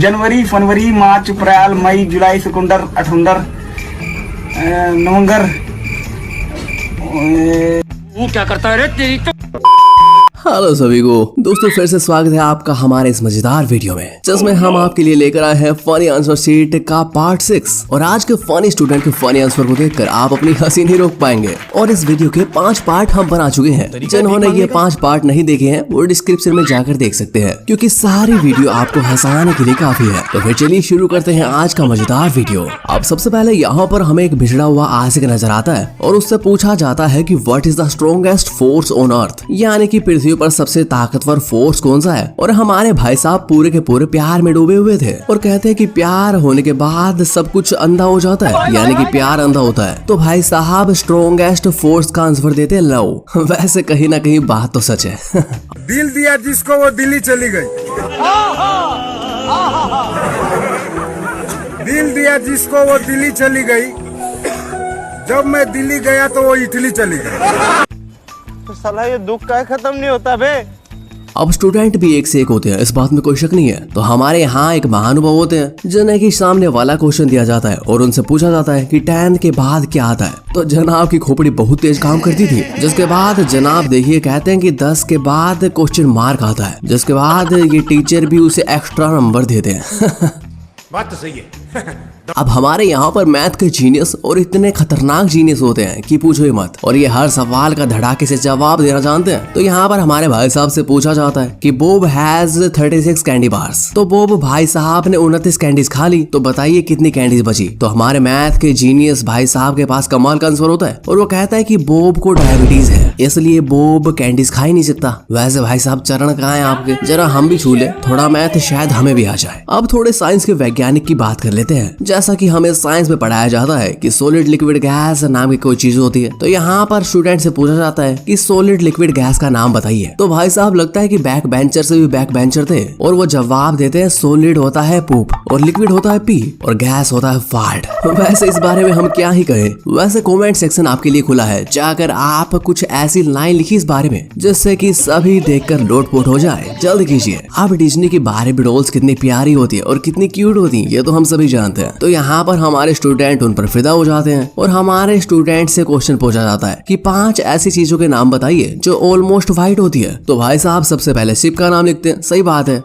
जनवरी, फरवरी, मार्च, अप्रैल, मई, जुलाई, सितंबर, अक्टूबर, नवंबर। वो क्या करता है रे तेरी तो। हेलो सभी को दोस्तों, फिर से स्वागत है आपका हमारे इस मजेदार वीडियो में, जिसमें हम आपके लिए लेकर आए हैं फनी आंसर शीट का पार्ट 6। और आज के फनी स्टूडेंट के फनी आंसर को देखकर आप अपनी हंसी नहीं रोक पाएंगे। और इस वीडियो के 5 पार्ट हम बना चुके हैं। जिन्होंने ये 5 पार्ट नहीं देखे हैं वो डिस्क्रिप्शन में जाकर देख सकते हैं, क्योंकि सारी वीडियो आपको हंसाने के लिए काफी है। तो फिर चलिए शुरू करते हैं आज का मजेदार वीडियो। अब सबसे पहले यहाँ पर हमें एक बिछड़ा हुआ आशिक नजर आता है और उससे पूछा जाता है कि what is the strongest force on earth, यानी कि पृथ्वी पर सबसे ताकतवर फोर्स कौन सा है। और हमारे भाई साहब पूरे के पूरे प्यार में डूबे हुए थे और कहते हैं कि प्यार होने के बाद सब कुछ अंधा हो जाता है, यानी कि प्यार अंधा होता है। तो भाई साहब स्ट्रॉन्गेस्ट फोर्स का आंसर देते हैं लव। वैसे कहीं ना कहीं बात तो सच है। दिल दिया जिसको वो दिल्ली चली गई। दिल दिया जिसको वो दिल्ली चली गई। जब मैं दिल्ली गया तो वो इटली चली गई। तो साला ये दुख का खत्म नहीं होता बे। अब स्टूडेंट भी एक से एक होते हैं, इस बात में कोई शक नहीं है। तो हमारे यहाँ एक महानुभाव होते हैं जिन्हें कि सामने वाला क्वेश्चन दिया जाता है और उनसे पूछा जाता है कि 10 के बाद क्या आता है। तो जनाब की खोपड़ी बहुत तेज काम करती थी, जिसके बाद जनाब देखिए कहते हैं कि 10 के बाद क्वेश्चन मार्क आता है, जिसके बाद ये टीचर भी उसे एक्स्ट्रा नंबर देते हैं। बात तो सही है। अब हमारे यहाँ पर मैथ के जीनियस और इतने खतरनाक जीनियस होते हैं कि पूछो ही मत। और ये हर सवाल का धड़ाके से जवाब देना जानते हैं। तो यहाँ पर हमारे भाई साहब से पूछा जाता है कि बोब हैज 36 कैंडी बार्स। तो बोब भाई साहब ने 29 कैंडीज खा ली, तो बताइए कितनी कैंडीज बची। तो हमारे मैथ के जीनियस भाई साहब के पास कमाल का आंसर होता है और वो कहता है कि बोब को डायबिटीज है, इसलिए बोब कैंडीज खा ही नहीं सकता। वैसे भाई साहब चरण कहाँ है आपके, जरा हम भी छू ले, थोड़ा मैथ शायद हमें भी आ जाए। अब थोड़े साइंस के वैज्ञानिक की बात कर लेते हैं। जैसा कि हमें साइंस में पढ़ाया जाता है कि सॉलिड लिक्विड गैस नाम की कोई चीज होती है। तो यहाँ पर स्टूडेंट से पूछा जाता है कि सॉलिड लिक्विड गैस का नाम बताइए। तो भाई साहब लगता है कि बैक बेंचर से भी बैक बेंचर थे और वो जवाब देते हैं सॉलिड होता है पूप और लिक्विड होता है पी और गैस होता है फार्ट। वैसे इस बारे में हम क्या ही कहें। वैसे कमेंट सेक्शन आपके लिए खुला है, जाकर आप कुछ ऐसी लाइन लिखी इस बारे में जिससे कि सभी देखकर लोटपोट हो जाए। जल्द कीजिए। अब डिज्नी की बारबी डॉल्स कितनी प्यारी होती है और कितनी क्यूट होती है, ये तो हम सभी जानते हैं। तो यहाँ पर हमारे स्टूडेंट उन पर फिदा हो जाते हैं और हमारे स्टूडेंट से क्वेश्चन पूछा जाता है कि 5 ऐसी चीजों के नाम बताइए जो ऑलमोस्ट व्हाइट होती है। तो भाई साहब सबसे पहले शिप का नाम लिखते हैं, सही बात है,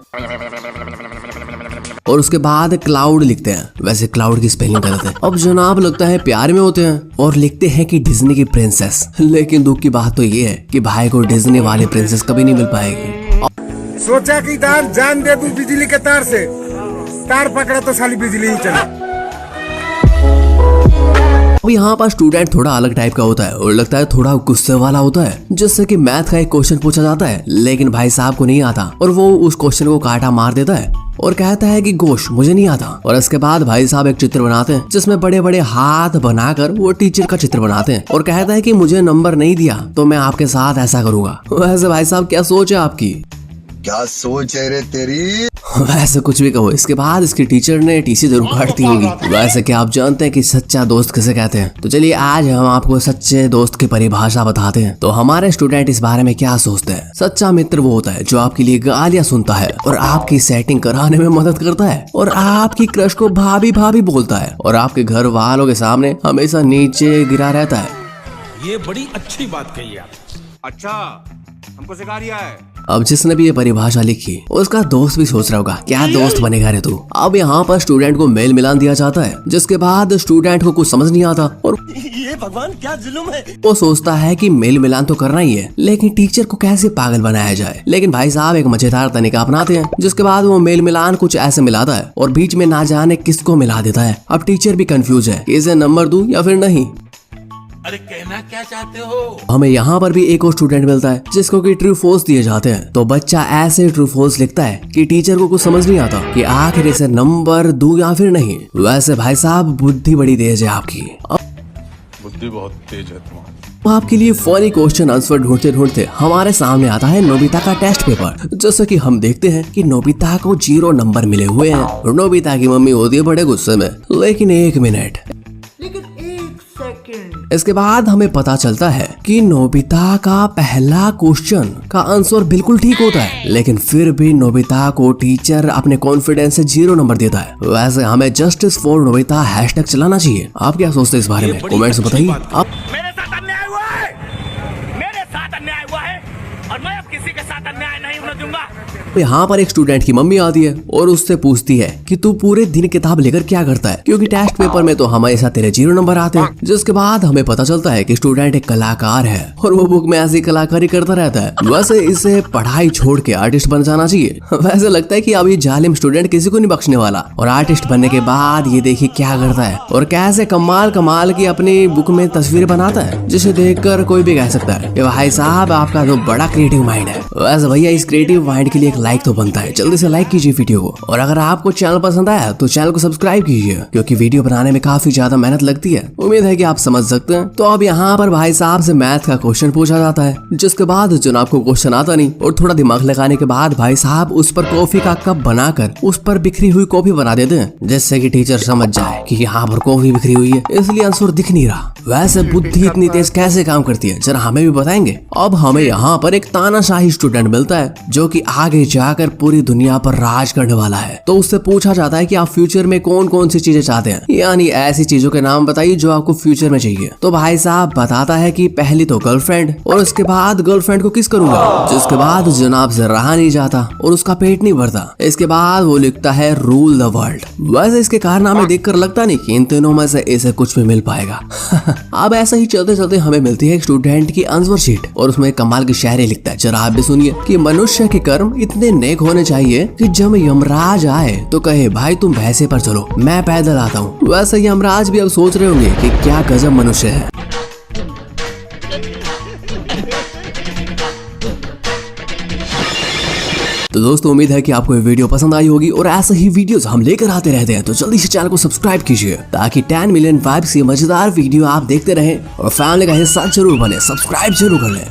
और उसके बाद क्लाउड लिखते हैं। वैसे क्लाउड की स्पेलिंग गलत है। अब जनाब लगता है प्यार में होते हैं और लिखते हैं कि डिज्नी की प्रिंसेस। लेकिन दुख की बात तो ये है कि भाई को डिज्नी वाली प्रिंसेस कभी नहीं मिल पाएगी। सोचा कि तार जान दे दूं बिजली के तार से, तार पकड़ा तो साली बिजली ही चली। अब यहाँ पर स्टूडेंट थोड़ा अलग टाइप का होता है और लगता है थोड़ा गुस्से वाला होता है, जिससे कि मैथ का एक क्वेश्चन पूछा जाता है लेकिन भाई साहब को नहीं आता और वो उस क्वेश्चन को काटा मार देता है और कहता है कि गोश मुझे नहीं आता। और इसके बाद भाई साहब एक चित्र बनाते हैं जिसमें बड़े बड़े हाथ बनाकर वो टीचर का चित्र बनाते हैं और कहता है कि मुझे नंबर नहीं दिया तो मैं आपके साथ ऐसा करूंगा। वैसे भाई साहब क्या सोच है आपकी? क्या सोच है रे तेरी? वैसे कुछ भी कहो, इसके बाद इसकी टीचर ने टीसी जरूर काटती होगी। वैसे क्या आप जानते हैं कि सच्चा दोस्त किसे कहते हैं? तो चलिए आज हम आपको सच्चे दोस्त की परिभाषा बताते हैं। तो हमारे स्टूडेंट इस बारे में क्या सोचते हैं? सच्चा मित्र वो होता है जो आपके लिए गालियां सुनता है और आपकी सेटिंग कराने में मदद करता है और आपकी क्रश को भाभी भाभी बोलता है और आपके घर वालों के सामने हमेशा नीचे गिरा रहता है। ये बड़ी अच्छी बात कही आप। अच्छा हमको सिखा रिया है। अब जिसने भी ये परिभाषा लिखी उसका दोस्त भी सोच रहा होगा क्या दोस्त बनेगा रे तू। अब यहाँ पर स्टूडेंट को मेल मिलान दिया जाता है, जिसके बाद स्टूडेंट को कुछ समझ नहीं आता और ये भगवान क्या जुल्म है। वो सोचता है कि मेल मिलान तो करना ही है, लेकिन टीचर को कैसे पागल बनाया जाए। लेकिन भाई साहब एक मजेदार तरीका अपनाते हैं, जिसके बाद वो मेल मिलान कुछ ऐसे मिलाता है और बीच में ना जाने किसको मिला देता है। अब टीचर भी कंफ्यूज है इसे नंबर दूं या फिर नहीं। अरे कहना क्या चाहते हो? हमें यहाँ पर भी एक और स्टूडेंट मिलता है जिसको कि ट्रू फॉल्स दिए जाते हैं। तो बच्चा ऐसे ट्रू फॉल्स लिखता है कि टीचर को कुछ समझ नहीं आता कि आखिर इसे नंबर दूं या फिर नहीं। वैसे भाई साहब बुद्धि बड़ी तेज है आपकी। बुद्धि बहुत तेज है तुम्हारी। आपके लिए फनी क्वेश्चन आंसर ढूंढते ढूंढते हमारे सामने आता है नोबिता का टेस्ट पेपर। जैसे कि हम देखते हैं कि नोबिता को 0 नंबर मिले हुए हैं और नोबिता की मम्मी होती है बड़े गुस्से में। लेकिन 1 मिनट, लेकिन 1 सेकंड, इसके बाद हमें पता चलता है कि नोबिता का पहला क्वेश्चन का आंसर बिल्कुल ठीक होता है, लेकिन फिर भी नोबिता को टीचर अपने कॉन्फिडेंस से 0 नंबर देता है। वैसे हमें जस्टिस फॉर नोबिता हैशटैग चलाना चाहिए। आप क्या सोचते हैं इस बारे में? कमेंट्स में बताइए। आप मेरे साथ अन्याय हुआ है, मेरे साथ अन्याय हुआ है और मैं अब किसी के साथ अन्याय नहीं होने दूंगा। यहाँ पर एक स्टूडेंट की मम्मी आती है और उससे पूछती है कि तू पूरे दिन किताब लेकर क्या करता है, क्योंकि टेस्ट पेपर में तो हमेशा तेरे 0 नंबर आते हैं। जिसके बाद हमें पता चलता है कि स्टूडेंट एक कलाकार है और वो बुक में ऐसी कलाकारी करता रहता है। वैसे इसे पढ़ाई छोड़ के आर्टिस्ट बन जाना चाहिए। वैसे लगता है कि अब ये जालिम स्टूडेंट किसी को नहीं बख्शने वाला, और आर्टिस्ट बनने के बाद ये देखिए क्या करता है और कैसे कमाल कमाल की अपनी बुक में तस्वीर बनाता है, जिसे देखकर कोई भी कह सकता है कि भाई साहब आपका तो बड़ा क्रिएटिव माइंड है। वैसे भैया इस क्रिएटिव माइंड के लिए एक लाइक तो बनता है। जल्दी से लाइक कीजिए वीडियो को, और अगर आपको चैनल पसंद आया तो चैनल को सब्सक्राइब कीजिए, क्योंकि वीडियो बनाने में काफी ज्यादा मेहनत लगती है। उम्मीद है कि आप समझ सकते हैं। तो अब यहाँ पर भाई साहब से मैथ का क्वेश्चन पूछा जाता है, जिसके बाद जनाब को क्वेश्चन आता नहीं और थोड़ा दिमाग लगाने के बाद भाई साहब उस पर कॉफी का कप बनाकर उस पर बिखरी हुई कॉफी बना देते हैं, जिससे कि टीचर समझ जाए कि यहाँ पर कॉफी बिखरी हुई है, इसलिए आंसर दिख नहीं रहा। वैसे बुद्धि इतनी तेज कैसे काम करती है, जरा हमें भी बताएंगे। अब हमें यहाँ पर एक तानाशाही स्टूडेंट मिलता है जो कि आगे जाकर पूरी दुनिया पर राज करने वाला है। तो उससे पूछा जाता है कि आप फ्यूचर में कौन कौन सी चीजें चाहते हैं, यानी ऐसी चीजों के नाम बताइए जो आपको फ्यूचर में चाहिए। तो भाई साहब बताता है कि पहली तो गर्लफ्रेंड, और उसके बाद गर्लफ्रेंड को किस करूंगा, जिसके बाद जनाब से रहा नहीं जाता और उसका पेट नहीं भरता। इसके बाद वो लिखता है रूल द वर्ल्ड। वैसे इसके कारनामे देखकर लगता नहीं कि इन तीनों में से इसे कुछ भी मिल पाएगा। अब ऐसा ही चलते चलते हमें मिलती है एक स्टूडेंट की आंसर शीट, और उसमें कमाल की शायरी लिखता है। जरा आप भी सुनिए कि मनुष्य के कर्म इतने नेक होने चाहिए कि जब यमराज आए तो कहे भाई तुम भैंसे पर चलो, मैं पैदल आता हूँ। वैसे यमराज भी अब सोच रहे होंगे कि क्या गजब मनुष्य है। तो दोस्तों उम्मीद है कि आपको ये वीडियो पसंद आई होगी, और ऐसे ही वीडियोस हम लेकर आते रहते हैं। तो जल्दी से चैनल को सब्सक्राइब कीजिए ताकि 10 मिलियन वाइब्स की मजेदार वीडियो आप देखते रहें और फैमिली का हिस्सा जरूर बने। सब्सक्राइब जरूर कर लें।